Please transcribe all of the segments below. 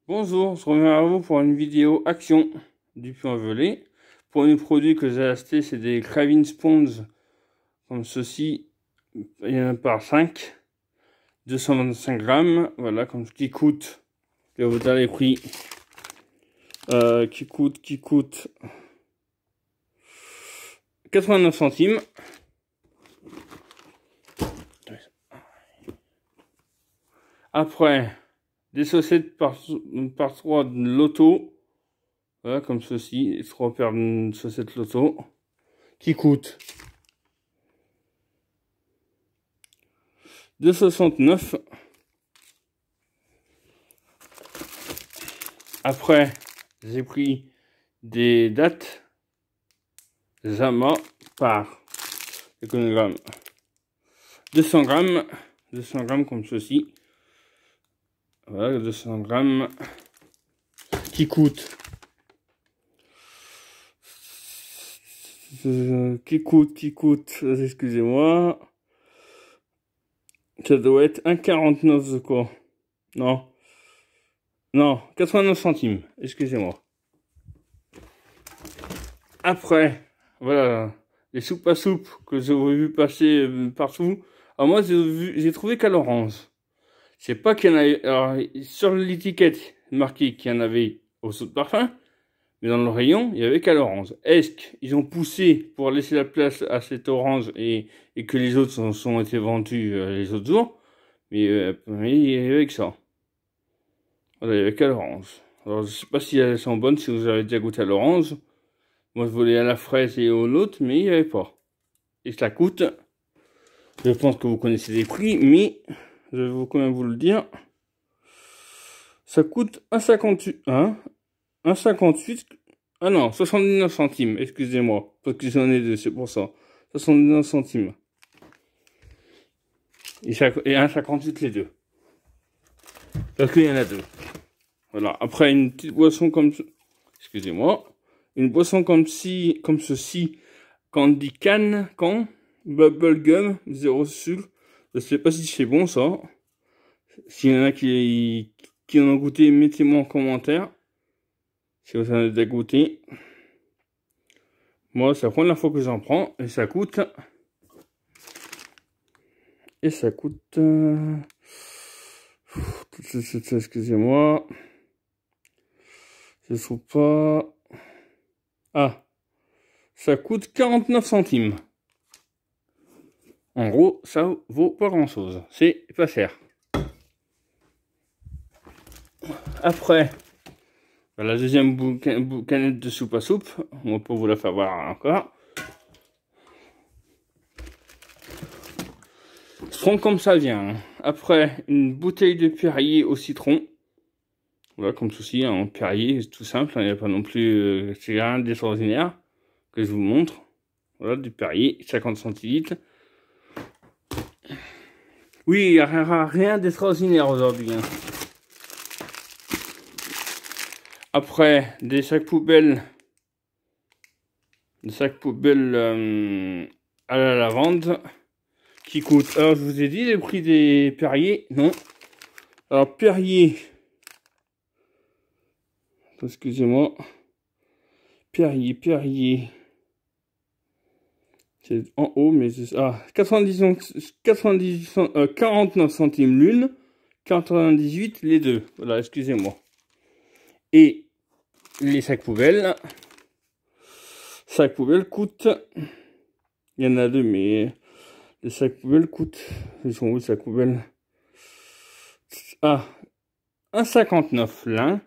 Bonjour, je reviens à vous pour une vidéo action du Puy-en-Velay. Pour les produits que j'ai achetés, c'est des Craving Sponge comme ceci. Il y en a par 5, 225 grammes, voilà, comme qui coûte, je vais vous dire les prix, qui coûte 89 centimes. Après, des saucettes par 3 de Lotto, voilà, comme ceci, 3 paires de saucettes Lotto, qui coûtent 2,69. Après, j'ai pris des dattes Zama par éconogramme 200 grammes comme ceci. Voilà, 200 grammes qui coûte excusez-moi, ça doit être 1,49 de quoi, non 89 centimes, excusez-moi. Après, voilà, les soupes à soupe que j'ai vu passer partout. Alors moi, j'ai trouvé qu'à l'orange. Je sais pas qu'il y en avait. Alors, sur l'étiquette, marqué qu'il y en avait au saut de parfum, mais dans le rayon, il y avait qu'à l'orange. Est-ce qu'ils ont poussé pour laisser la place à cette orange et que les autres sont été vendus les autres jours? Mais il y avait que ça. Voilà, il y avait qu'à l'orange. Alors, je sais pas si elles sont bonnes, si vous avez déjà goûté à l'orange. Moi, je voulais à la fraise et au l'autre, mais il n'y avait pas. Et ça coûte, je pense que vous connaissez les prix, mais je vais quand même vous le dire. Ça coûte 1,58, ah non, 79 centimes, excusez-moi. Parce que j'en ai deux, c'est pour ça. 79 centimes. Et 1,58 les deux. Parce qu'il y en a deux. Voilà, après une petite boisson comme... Excusez-moi. Une boisson comme ceci, Candy Can, Bubblegum, 0 sucre. Je sais pas si c'est bon ça. S'il y en a qui en ont goûté, mettez-moi en commentaire. Si vous en avez déjà goûté. Moi, c'est la première fois que j'en prends. Et ça coûte... excusez-moi. Je trouve pas... Ah, ça coûte 49 centimes. En gros, ça vaut pas grand-chose. C'est pas cher. Après, la deuxième canette de soupe à soupe. On va pas vous la faire voir encore. Je prends comme ça vient. Après, une bouteille de Perrier au citron. Voilà, comme ceci, en Perrier, tout simple. Il n'y a pas non plus... c'est rien d'extraordinaire que je vous montre. Voilà, du Perrier, 50 centilitres. Oui, il n'y a rien d'extraordinaire aujourd'hui. Hein. Après, des sacs poubelles. À la lavande. Qui coûtent... Alors, je vous ai dit les prix des Perrier. Non. Alors, Perrier... Excusez-moi. Perrier. C'est en haut, mais c'est... Ah, 49 centimes l'une, 98 les deux. Voilà, excusez-moi. Et les sacs poubelles. Sacs poubelles coûtent... Il y en a deux, mais... Les sacs poubelles coûtent... Ils sont où les sacs poubelles? Ah, 1,59 l'un,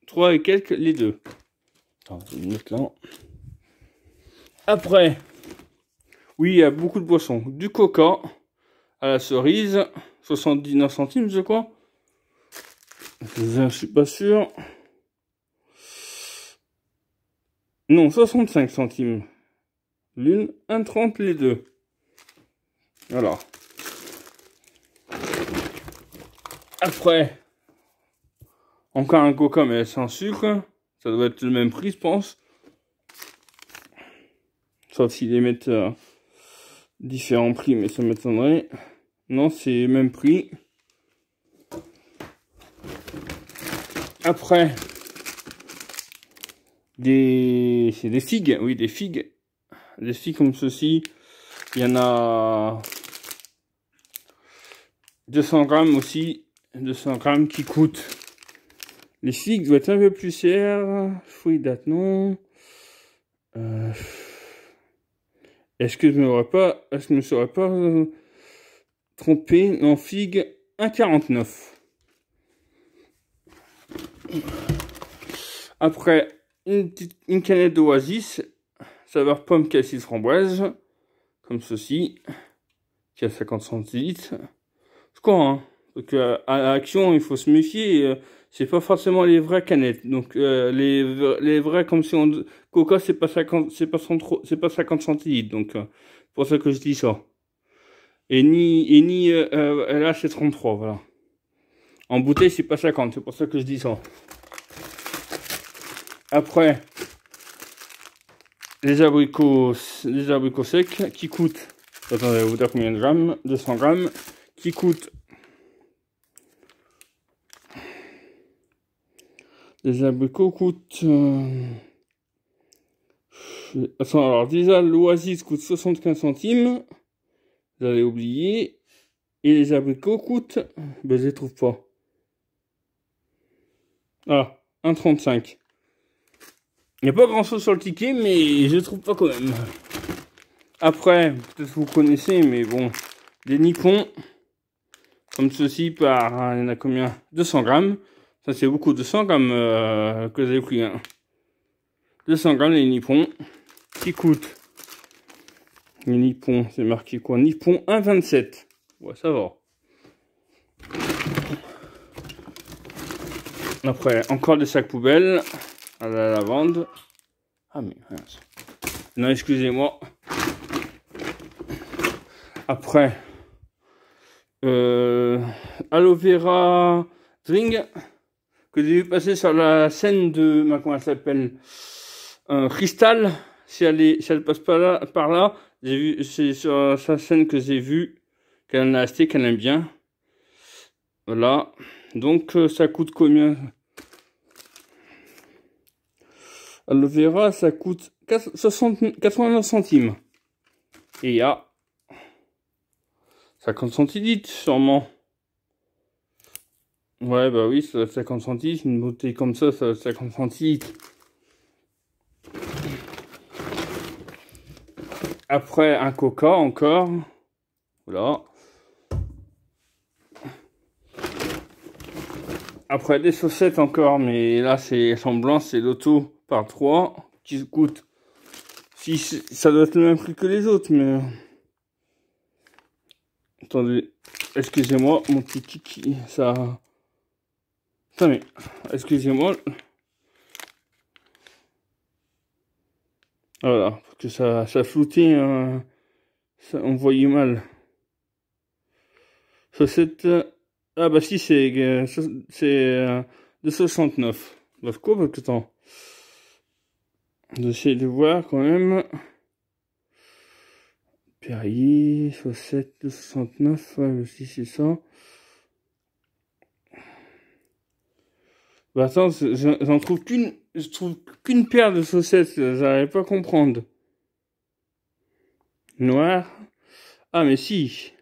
3 et quelques les deux. Attends, je vais mettre là. Après... Oui, il y a beaucoup de boissons. Du coca à la cerise, 79 centimes, je crois. Je suis pas sûr. Non, 65 centimes. L'une, 1,30 les deux. Voilà. Après, encore un coca, mais sans sucre. Ça doit être le même prix, je pense. Sauf s'ils les mettent... différents prix, mais ça m'étonnerait. Non, c'est même prix. Après, c'est des figues, oui, des figues. Des figues comme ceci. Il y en a 200 grammes aussi. 200 grammes qui coûtent. Les figues doivent être un peu plus chères. Fruits date, non. Est-ce que je me serais pas trompé? En figues, 1,49. Après, une canette d'Oasis, saveur pomme, cassis, framboise, comme ceci, qui a 50 centilitres. Je crois, hein. Donc, à Action, il faut se méfier. C'est pas forcément les vraies canettes. Donc, les vrais, comme si on Coca, c'est pas 50 centilitres. Donc, pour ça que je dis ça. Là, c'est 33, voilà. En bouteille, c'est pas 50, c'est pour ça que je dis ça. Après, les abricots secs qui coûtent, attendez, je vais vous dire combien de grammes, 200 grammes, qui coûtent, les abricots coûtent, attends, alors déjà, l'Oasis coûte 75 centimes, vous allez oublier, et les abricots coûtent, ben je les trouve pas. Ah, 1,35. Il n'y a pas grand chose sur le ticket, mais je ne trouve pas quand même. Après, peut-être vous connaissez, mais bon, des nippons, comme ceci, il y en a combien? 200 grammes. Ça, c'est beaucoup, 200 grammes que vous avez pris. Hein. 200 grammes les nippons, qui coûtent. Les nippons, c'est marqué quoi? Nippon 1,27. Ouais, ça va. Après, encore des sacs poubelles à la lavande. Ah mais mince. Non, excusez-moi. Après, aloe vera drink que j'ai vu passer sur la scène de, comment elle s'appelle, Cristal. Si elle passe par là, j'ai vu, c'est sur sa scène que j'ai vu qu'elle en a acheté, qu'elle aime bien. Voilà. Donc ça coûte combien? Aloe vera, ça coûte 89 centimes. Et il y a 50 centilitres, sûrement. Ouais, bah oui, ça doit être 50 centilitres. Une bouteille comme ça doit être 50 centilitres. Après, un coca encore. Voilà. Après, des chaussettes encore, mais là, elles sont blanches, c'est l'auto par 3 qui coûte. Si ça doit être le même prix que les autres, mais. Attendez, excusez-moi, mon petit kiki, ça. Attendez, excusez-moi. Voilà, parce que ça floutait, on voyait mal. Chaussettes. Ah bah si, c'est 2,69. Bah quoi, parce que attends. J'essaie de voir quand même. Perrier, chaussettes, 2,69. Ouais, aussi c'est ça. Bah attends, j'en trouve qu'une. Je trouve qu'une paire de chaussettes, j'arrive pas à comprendre. Noir. Ah mais si.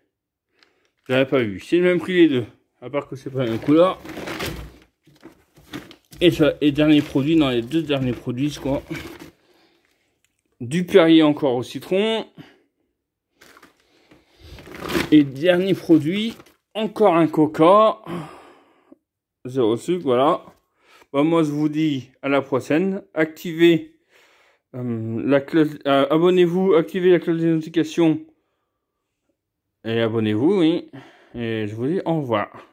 J'avais pas vu. C'est le même prix les deux. À part que c'est pas la même couleur. Et dernier produit, dans les deux derniers produits, je crois. Du Perrier encore au citron. Et dernier produit, encore un coca. 0 sucre, voilà. Bah, moi, je vous dis à la prochaine. Activez la cloche, abonnez-vous, activez la cloche des notifications. Et abonnez-vous, oui. Et je vous dis au revoir.